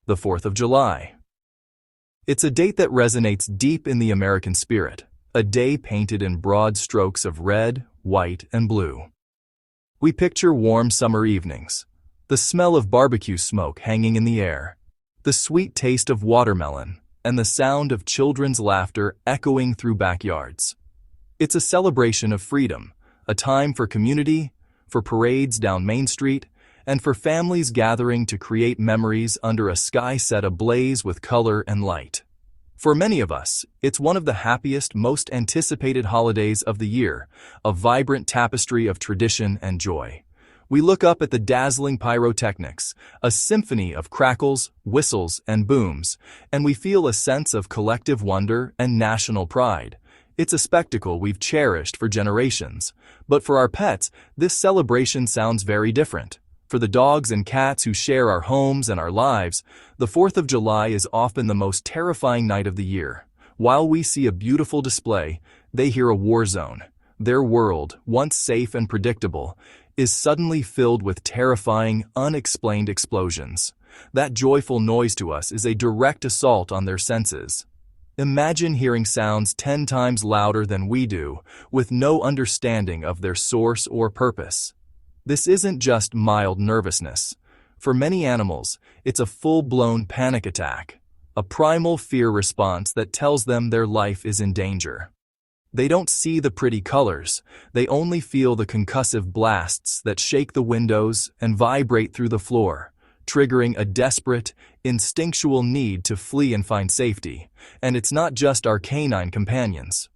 the 4th of July. It's a date that resonates deep in the American spirit, a day painted in broad strokes of red, white, and blue. We picture warm summer evenings, the smell of barbecue smoke hanging in the air, the sweet taste of watermelon, and the sound of children's laughter echoing through backyards. It's a celebration of freedom, a time for community, for parades down Main Street, and for families gathering to create memories under a sky set ablaze with color and light. For many of us, it's one of the happiest, most anticipated holidays of the year, a vibrant tapestry of tradition and joy. We look up at the dazzling pyrotechnics, a symphony of crackles, whistles, and booms, and we feel a sense of collective wonder and national pride. It's a spectacle we've cherished for generations. But for our pets, this celebration sounds very different. For the dogs and cats who share our homes and our lives, the 4th of July is often the most terrifying night of the year. While we see a beautiful display, they hear a war zone. Their world, once safe and predictable, is suddenly filled with terrifying, unexplained explosions. That joyful noise to us is a direct assault on their senses. Imagine hearing sounds 10 times louder than we do, with no understanding of their source or purpose. This isn't just mild nervousness. For many animals, it's a full-blown panic attack, a primal fear response that tells them their life is in danger. They don't see the pretty colors, they only feel the concussive blasts that shake the windows and vibrate through the floor, triggering a desperate, instinctual need to flee and find safety. And it's not just our canine companions.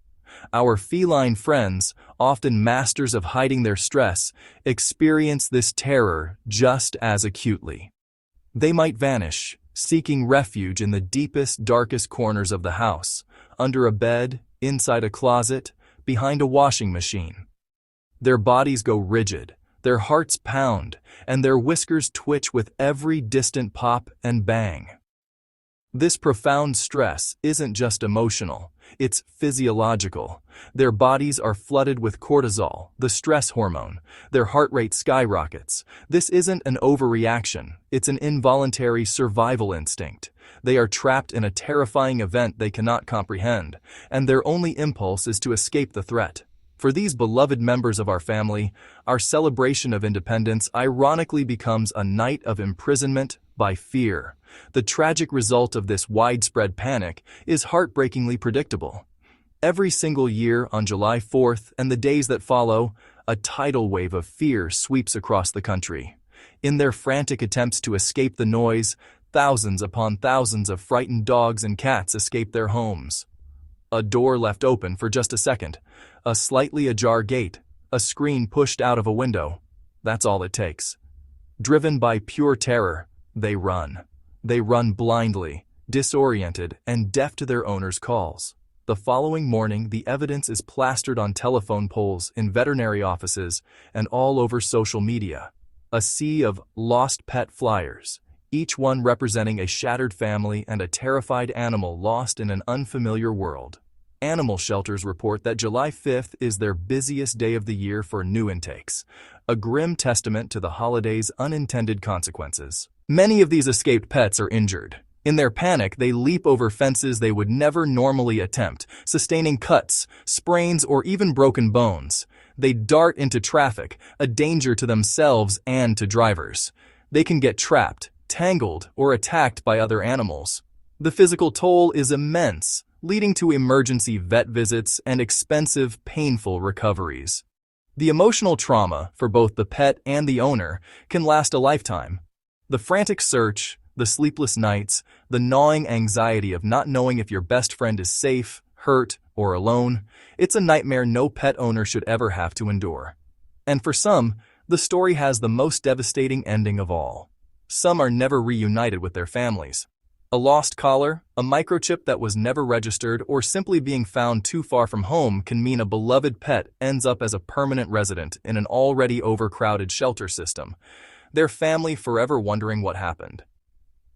Our feline friends, often masters of hiding their stress, experience this terror just as acutely. They might vanish, seeking refuge in the deepest, darkest corners of the house, under a bed, inside a closet, behind a washing machine. Their bodies go rigid, their hearts pound, and their whiskers twitch with every distant pop and bang. This profound stress isn't just emotional, it's physiological. Their bodies are flooded with cortisol, the stress hormone. Their heart rate skyrockets. This isn't an overreaction, it's an involuntary survival instinct. They are trapped in a terrifying event they cannot comprehend, and their only impulse is to escape the threat. For these beloved members of our family, our celebration of independence ironically becomes a night of imprisonment by fear. The tragic result of this widespread panic is heartbreakingly predictable. Every single year on July 4th and the days that follow, a tidal wave of fear sweeps across the country. In their frantic attempts to escape the noise, thousands upon thousands of frightened dogs and cats escape their homes. A door left open for just a second, a slightly ajar gate, a screen pushed out of a window. That's all it takes. Driven by pure terror, they run. They run blindly, disoriented, and deaf to their owner's calls. The following morning, the evidence is plastered on telephone poles in veterinary offices and all over social media. A sea of lost pet flyers, each one representing a shattered family and a terrified animal lost in an unfamiliar world. Animal shelters report that July 5th is their busiest day of the year for new intakes, a grim testament to the holiday's unintended consequences. Many of these escaped pets are injured. In their panic, they leap over fences they would never normally attempt, sustaining cuts, sprains, or even broken bones. They dart into traffic, a danger to themselves and to drivers. They can get trapped, tangled, or attacked by other animals. The physical toll is immense, leading to emergency vet visits and expensive, painful recoveries. The emotional trauma for both the pet and the owner can last a lifetime. The frantic search, the sleepless nights, the gnawing anxiety of not knowing if your best friend is safe, hurt, or alone, it's a nightmare no pet owner should ever have to endure. And for some, the story has the most devastating ending of all. Some are never reunited with their families. A lost collar, a microchip that was never registered, or simply being found too far from home can mean a beloved pet ends up as a permanent resident in an already overcrowded shelter system, their family forever wondering what happened.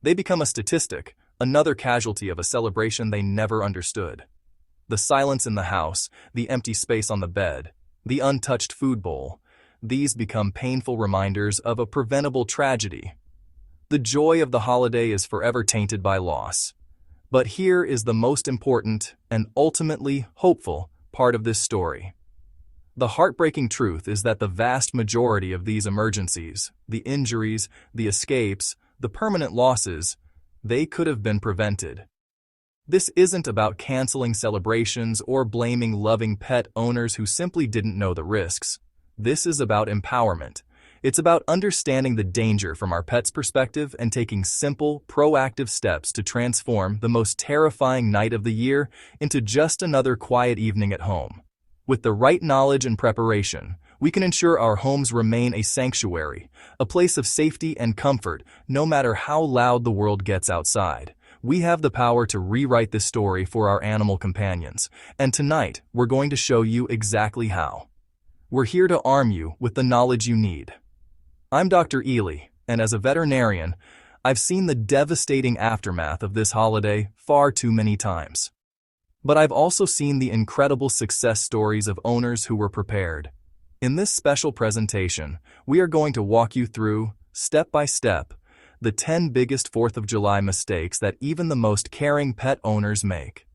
They become a statistic, another casualty of a celebration they never understood. The silence in the house, the empty space on the bed, the untouched food bowl, these become painful reminders of a preventable tragedy. The joy of the holiday is forever tainted by loss. But here is the most important and ultimately hopeful part of this story. The heartbreaking truth is that the vast majority of these emergencies, the injuries, the escapes, the permanent losses, they could have been prevented. This isn't about canceling celebrations or blaming loving pet owners who simply didn't know the risks. This is about empowerment. It's about understanding the danger from our pet's perspective and taking simple, proactive steps to transform the most terrifying night of the year into just another quiet evening at home. With the right knowledge and preparation, we can ensure our homes remain a sanctuary, a place of safety and comfort, no matter how loud the world gets outside. We have the power to rewrite this story for our animal companions, and tonight we're going to show you exactly how. We're here to arm you with the knowledge you need. I'm Dr. Elie, and as a veterinarian, I've seen the devastating aftermath of this holiday far too many times. But I've also seen the incredible success stories of owners who were prepared. In this special presentation, we are going to walk you through, step by step, the 10 biggest 4th of July mistakes that even the most caring pet owners make.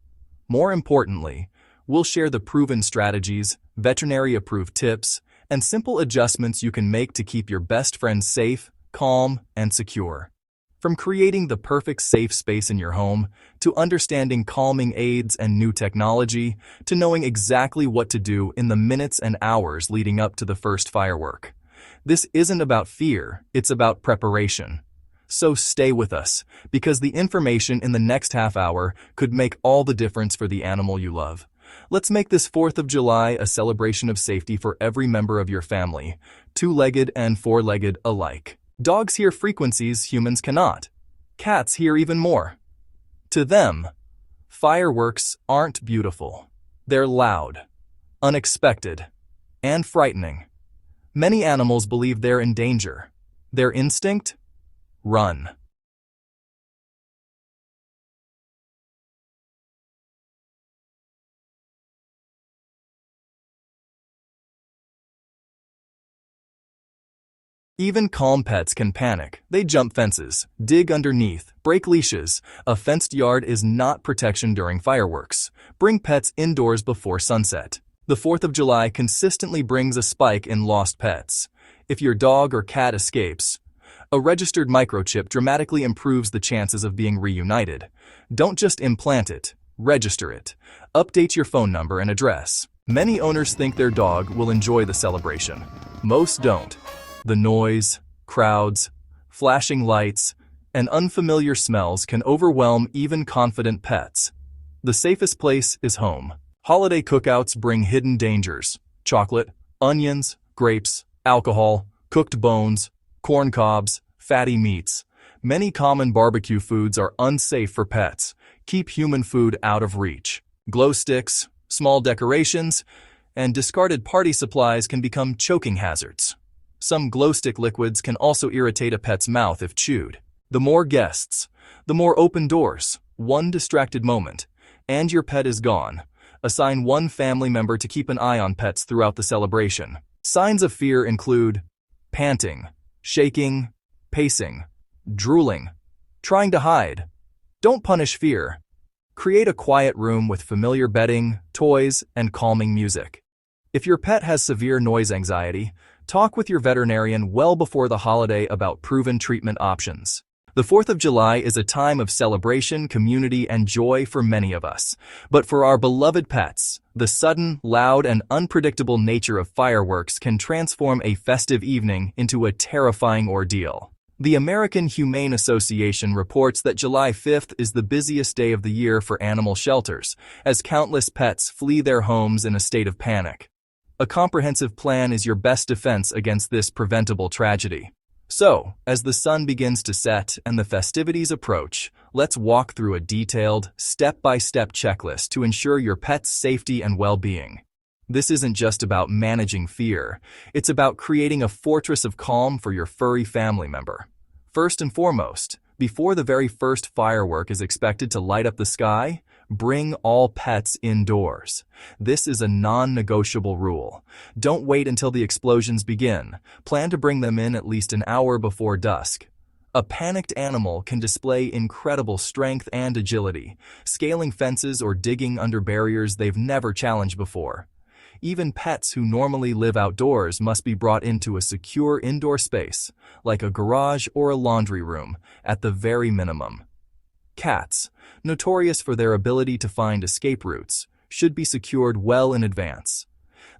More importantly, we'll share the proven strategies, veterinary-approved tips, and simple adjustments you can make to keep your best friend safe, calm, and secure. From creating the perfect safe space in your home, to understanding calming aids and new technology, to knowing exactly what to do in the minutes and hours leading up to the first firework. This isn't about fear, it's about preparation. So stay with us, because the information in the next half hour could make all the difference for the animal you love. Let's make this 4th of July a celebration of safety for every member of your family, two-legged and four-legged alike. Dogs hear frequencies humans cannot. Cats hear even more. To them, fireworks aren't beautiful. They're loud, unexpected, and frightening. Many animals believe they're in danger. Their instinct? Run. Even calm pets can panic. They jump fences, dig underneath, break leashes. A fenced yard is not protection during fireworks. Bring pets indoors before sunset. The 4th of July consistently brings a spike in lost pets. If your dog or cat escapes, a registered microchip dramatically improves the chances of being reunited. Don't just implant it, register it. Update your phone number and address. Many owners think their dog will enjoy the celebration. Most don't. The noise, crowds, flashing lights, and unfamiliar smells can overwhelm even confident pets. The safest place is home. Holiday cookouts bring hidden dangers: chocolate, onions, grapes, alcohol, cooked bones, corn cobs, fatty meats. Many common barbecue foods are unsafe for pets. Keep human food out of reach. Glow sticks, small decorations, and discarded party supplies can become choking hazards. Some glow stick liquids can also irritate a pet's mouth if chewed. The more guests, the more open doors. One distracted moment, and your pet is gone. Assign one family member to keep an eye on pets throughout the celebration. Signs of fear include panting, shaking, pacing, drooling, trying to hide. Don't punish fear. Create a quiet room with familiar bedding, toys, and calming music. If your pet has severe noise anxiety, talk with your veterinarian well before the holiday about proven treatment options. The 4th of July is a time of celebration, community, and joy for many of us. But for our beloved pets, the sudden, loud, and unpredictable nature of fireworks can transform a festive evening into a terrifying ordeal. The American Humane Association reports that July 5th is the busiest day of the year for animal shelters, as countless pets flee their homes in a state of panic. A comprehensive plan is your best defense against this preventable tragedy. So, as the sun begins to set and the festivities approach, let's walk through a detailed, step-by-step checklist to ensure your pet's safety and well-being. This isn't just about managing fear, it's about creating a fortress of calm for your furry family member. First and foremost, before the very first firework is expected to light up the sky, bring all pets indoors. This is a non-negotiable rule. Don't wait until the explosions begin. Plan to bring them in at least an hour before dusk. A panicked animal can display incredible strength and agility, scaling fences or digging under barriers they've never challenged before. Even pets who normally live outdoors must be brought into a secure indoor space, like a garage or a laundry room, at the very minimum. Cats, notorious for their ability to find escape routes, should be secured well in advance.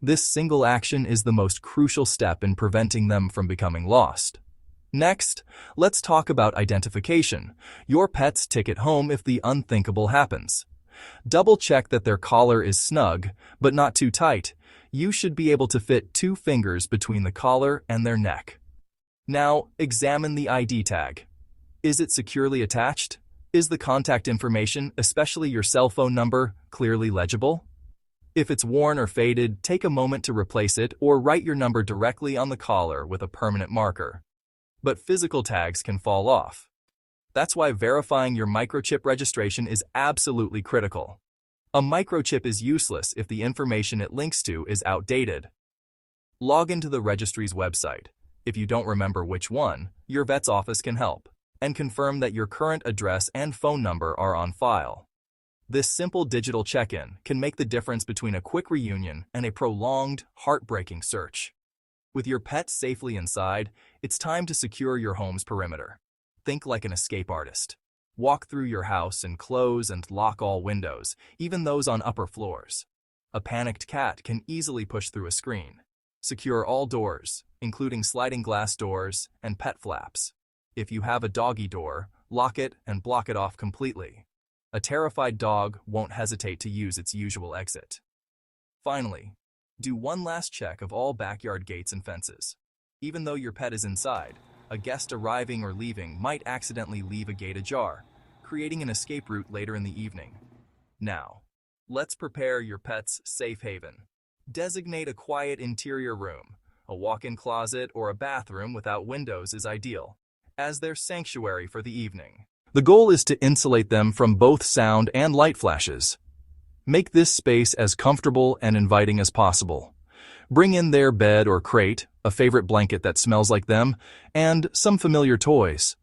This single action is the most crucial step in preventing them from becoming lost. Next, let's talk about identification, your pet's ticket home if the unthinkable happens. Double-check that their collar is snug, but not too tight. You should be able to fit 2 fingers between the collar and their neck. Now, examine the ID tag. Is it securely attached? Is the contact information, especially your cell phone number, clearly legible? If it's worn or faded, take a moment to replace it or write your number directly on the collar with a permanent marker. But physical tags can fall off. That's why verifying your microchip registration is absolutely critical. A microchip is useless if the information it links to is outdated. Log into the registry's website. If you don't remember which one, your vet's office can help, and confirm that your current address and phone number are on file. This simple digital check-in can make the difference between a quick reunion and a prolonged, heartbreaking search. With your pet safely inside, it's time to secure your home's perimeter. Think like an escape artist. Walk through your house and close and lock all windows, even those on upper floors. A panicked cat can easily push through a screen. Secure all doors, including sliding glass doors and pet flaps. If you have a doggy door, lock it and block it off completely. A terrified dog won't hesitate to use its usual exit. Finally, do one last check of all backyard gates and fences. Even though your pet is inside, a guest arriving or leaving might accidentally leave a gate ajar, creating an escape route later in the evening. Now, let's prepare your pet's safe haven. Designate a quiet interior room. A walk-in closet or a bathroom without windows is ideal, as their sanctuary for the evening. The goal is to insulate them from both sound and light flashes. Make this space as comfortable and inviting as possible. Bring in their bed or crate, a favorite blanket that smells like them, and some familiar toys.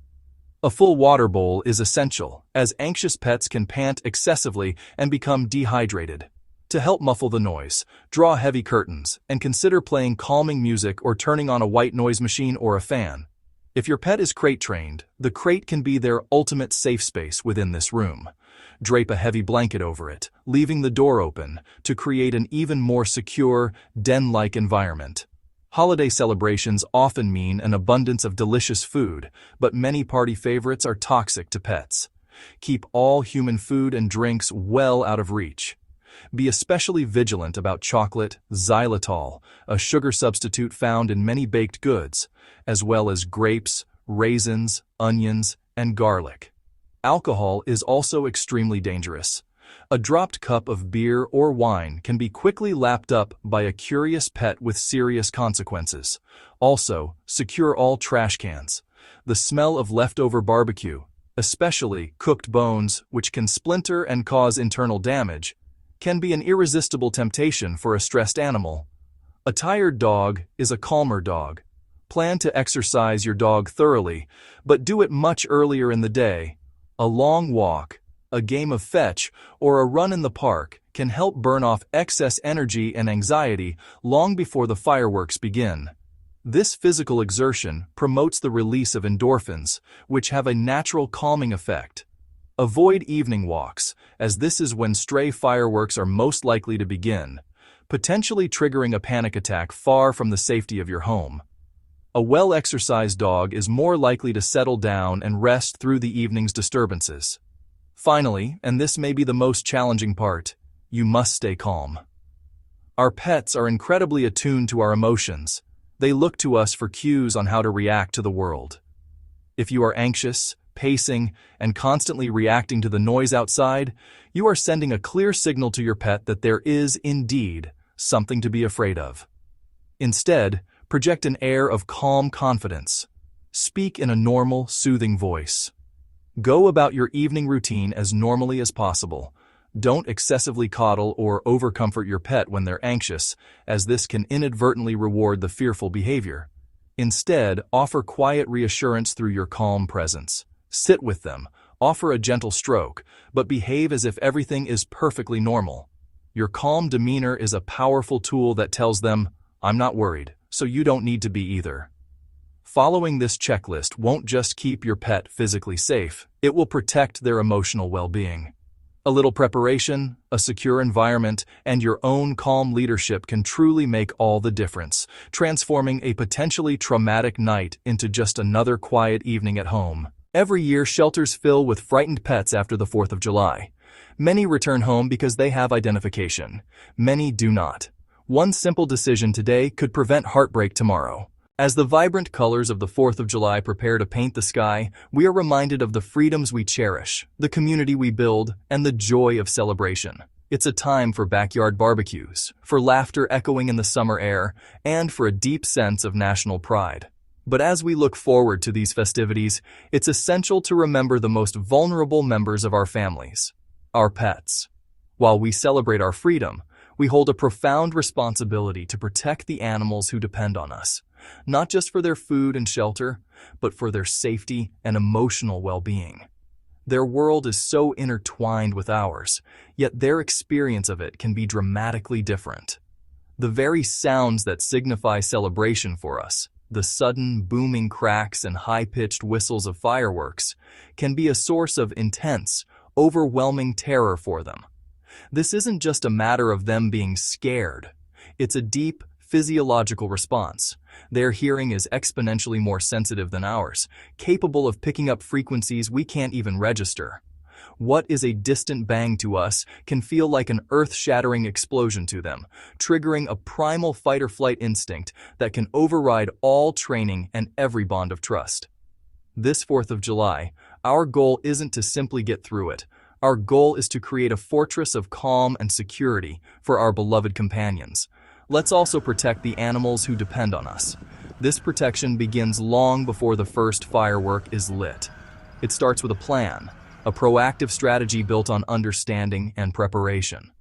A full water bowl is essential, as anxious pets can pant excessively and become dehydrated. To help muffle the noise, draw heavy curtains, and consider playing calming music or turning on a white noise machine or a fan. If your pet is crate-trained, the crate can be their ultimate safe space within this room. Drape a heavy blanket over it, leaving the door open to create an even more secure, den-like environment. Holiday celebrations often mean an abundance of delicious food, but many party favorites are toxic to pets. Keep all human food and drinks well out of reach. Be especially vigilant about chocolate, xylitol, a sugar substitute found in many baked goods, as well as grapes, raisins, onions, and garlic. Alcohol is also extremely dangerous. A dropped cup of beer or wine can be quickly lapped up by a curious pet with serious consequences. Also, secure all trash cans. The smell of leftover barbecue, especially cooked bones, which can splinter and cause internal damage, can be an irresistible temptation for a stressed animal. A tired dog is a calmer dog. Plan to exercise your dog thoroughly, but do it much earlier in the day. A long walk, a game of fetch, or a run in the park can help burn off excess energy and anxiety long before the fireworks begin. This physical exertion promotes the release of endorphins, which have a natural calming effect. Avoid evening walks, as this is when stray fireworks are most likely to begin, potentially triggering a panic attack far from the safety of your home. A well-exercised dog is more likely to settle down and rest through the evening's disturbances. Finally, and this may be the most challenging part, you must stay calm. Our pets are incredibly attuned to our emotions. They look to us for cues on how to react to the world. If you are anxious, pacing, and constantly reacting to the noise outside, you are sending a clear signal to your pet that there is, indeed, something to be afraid of. Instead, project an air of calm confidence. Speak in a normal, soothing voice. Go about your evening routine as normally as possible. Don't excessively coddle or overcomfort your pet when they're anxious, as this can inadvertently reward the fearful behavior. Instead, offer quiet reassurance through your calm presence. Sit with them, offer a gentle stroke, but behave as if everything is perfectly normal. Your calm demeanor is a powerful tool that tells them, "I'm not worried, so you don't need to be either." Following this checklist won't just keep your pet physically safe, it will protect their emotional well-being. A little preparation, a secure environment, and your own calm leadership can truly make all the difference, transforming a potentially traumatic night into just another quiet evening at home. Every year, shelters fill with frightened pets after the 4th of July. Many return home because they have identification. Many do not. One simple decision today could prevent heartbreak tomorrow. As the vibrant colors of the 4th of July prepare to paint the sky, we are reminded of the freedoms we cherish, the community we build, and the joy of celebration. It's a time for backyard barbecues, for laughter echoing in the summer air, and for a deep sense of national pride. But as we look forward to these festivities, it's essential to remember the most vulnerable members of our families, our pets. While we celebrate our freedom, we hold a profound responsibility to protect the animals who depend on us, not just for their food and shelter, but for their safety and emotional well-being. Their world is so intertwined with ours, yet their experience of it can be dramatically different. The very sounds that signify celebration for us, the sudden booming cracks and high-pitched whistles of fireworks, can be a source of intense, overwhelming terror for them. This isn't just a matter of them being scared. It's a deep, physiological response. Their hearing is exponentially more sensitive than ours, capable of picking up frequencies we can't even register. What is a distant bang to us can feel like an earth-shattering explosion to them, triggering a primal fight-or-flight instinct that can override all training and every bond of trust. This 4th of July, our goal isn't to simply get through it. Our goal is to create a fortress of calm and security for our beloved companions. Let's also protect the animals who depend on us. This protection begins long before the first firework is lit. It starts with a plan, a proactive strategy built on understanding and preparation.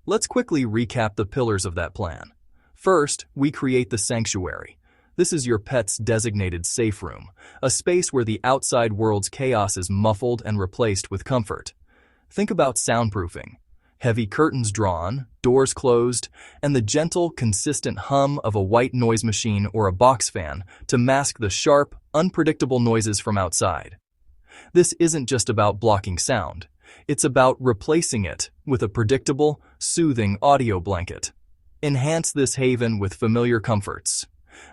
Let's quickly recap the pillars of that plan. First, we create the sanctuary. This is your pet's designated safe room, a space where the outside world's chaos is muffled and replaced with comfort. Think about soundproofing. Heavy curtains drawn, doors closed, and the gentle, consistent hum of a white noise machine or a box fan to mask the sharp, unpredictable noises from outside. This isn't just about blocking sound. It's about replacing it with a predictable, soothing audio blanket. Enhance this haven with familiar comforts.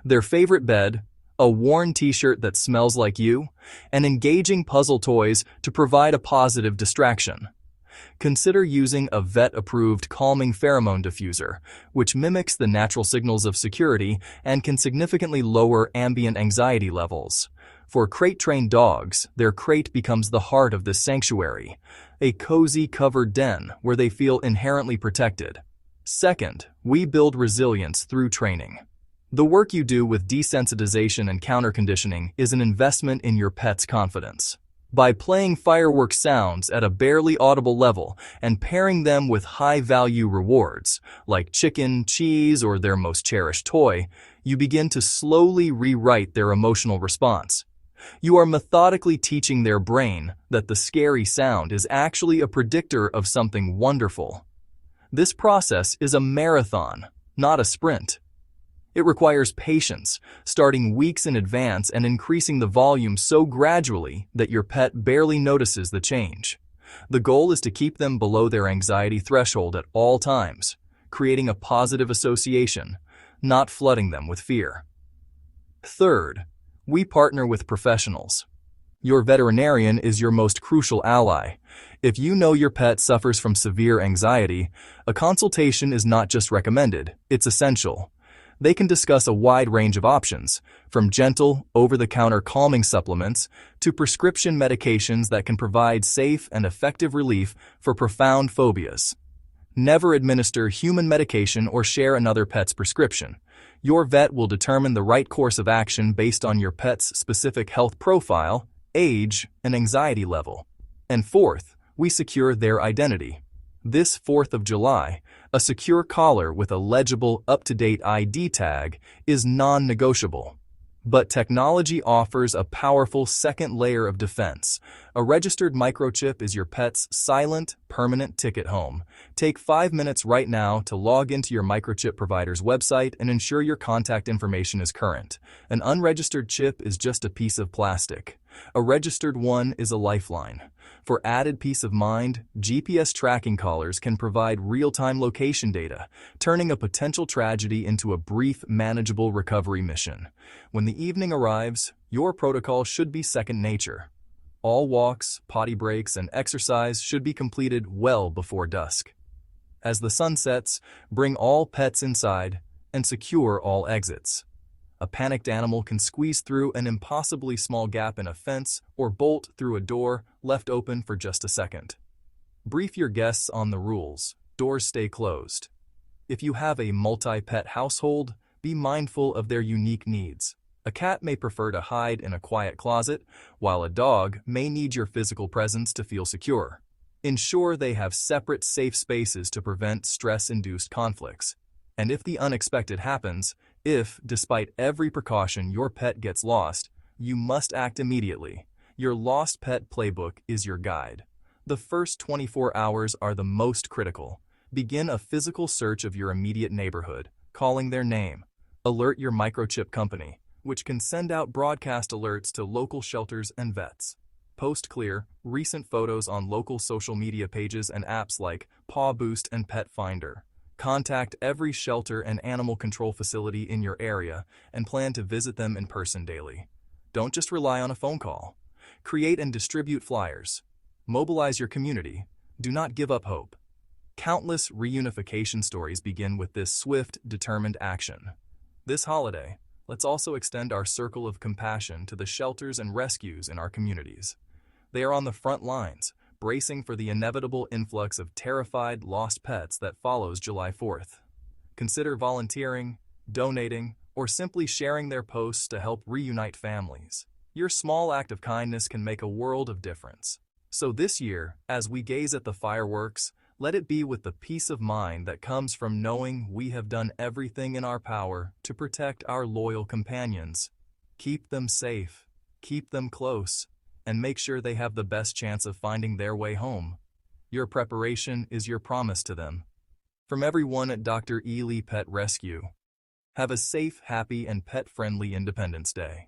Their favorite bed, a worn t-shirt that smells like you, and engaging puzzle toys to provide a positive distraction. Consider using a vet-approved calming pheromone diffuser, which mimics the natural signals of security and can significantly lower ambient anxiety levels. For crate-trained dogs, their crate becomes the heart of this sanctuary, a cozy covered den where they feel inherently protected. Second, we build resilience through training. The work you do with desensitization and counter-conditioning is an investment in your pet's confidence. By playing fireworks sounds at a barely audible level and pairing them with high-value rewards, like chicken, cheese, or their most cherished toy, you begin to slowly rewrite their emotional response. You are methodically teaching their brain that the scary sound is actually a predictor of something wonderful. This process is a marathon, not a sprint. It requires patience, starting weeks in advance and increasing the volume so gradually that your pet barely notices the change. The goal is to keep them below their anxiety threshold at all times, creating a positive association, not flooding them with fear. Third, we partner with professionals. Your veterinarian is your most crucial ally. If you know your pet suffers from severe anxiety, a consultation is not just recommended, it's essential. They can discuss a wide range of options, from gentle, over-the-counter calming supplements to prescription medications that can provide safe and effective relief for profound phobias. Never administer human medication or share another pet's prescription. Your vet will determine the right course of action based on your pet's specific health profile, age, and anxiety level. And fourth, we secure their identity. This 4th of July, a secure collar with a legible, up-to-date ID tag is non-negotiable. But technology offers a powerful second layer of defense. A registered microchip is your pet's silent, permanent ticket home. Take 5 minutes right now to log into your microchip provider's website and ensure your contact information is current. An unregistered chip is just a piece of plastic. A registered one is a lifeline. For added peace of mind, GPS tracking collars can provide real-time location data, turning a potential tragedy into a brief, manageable recovery mission. When the evening arrives, your protocol should be second nature. All walks, potty breaks, and exercise should be completed well before dusk. As the sun sets, bring all pets inside and secure all exits. A panicked animal can squeeze through an impossibly small gap in a fence or bolt through a door left open for just a second. Brief your guests on the rules. Doors stay closed. If you have a multi-pet household, be mindful of their unique needs. A cat may prefer to hide in a quiet closet, while a dog may need your physical presence to feel secure. Ensure they have separate, safe spaces to prevent stress-induced conflicts. And if the unexpected happens, if, despite every precaution, your pet gets lost, you must act immediately. Your Lost Pet Playbook is your guide. The first 24 hours are the most critical. Begin a physical search of your immediate neighborhood, calling their name. Alert your microchip company, which can send out broadcast alerts to local shelters and vets. Post clear, recent photos on local social media pages and apps like Paw Boost and Pet Finder. Contact every shelter and animal control facility in your area and plan to visit them in person daily. Don't just rely on a phone call. Create and distribute flyers. Mobilize your community. Do not give up hope. Countless reunification stories begin with this swift, determined action. This holiday, let's also extend our circle of compassion to the shelters and rescues in our communities. They are on the front lines, bracing for the inevitable influx of terrified, lost pets that follows July 4th. Consider volunteering, donating, or simply sharing their posts to help reunite families. Your small act of kindness can make a world of difference. So this year, as we gaze at the fireworks, let it be with the peace of mind that comes from knowing we have done everything in our power to protect our loyal companions. Keep them safe, keep them close, and make sure they have the best chance of finding their way home. Your preparation is your promise to them. From everyone at Dr. Elie Pet Rescue, have a safe, happy, and pet-friendly Independence Day.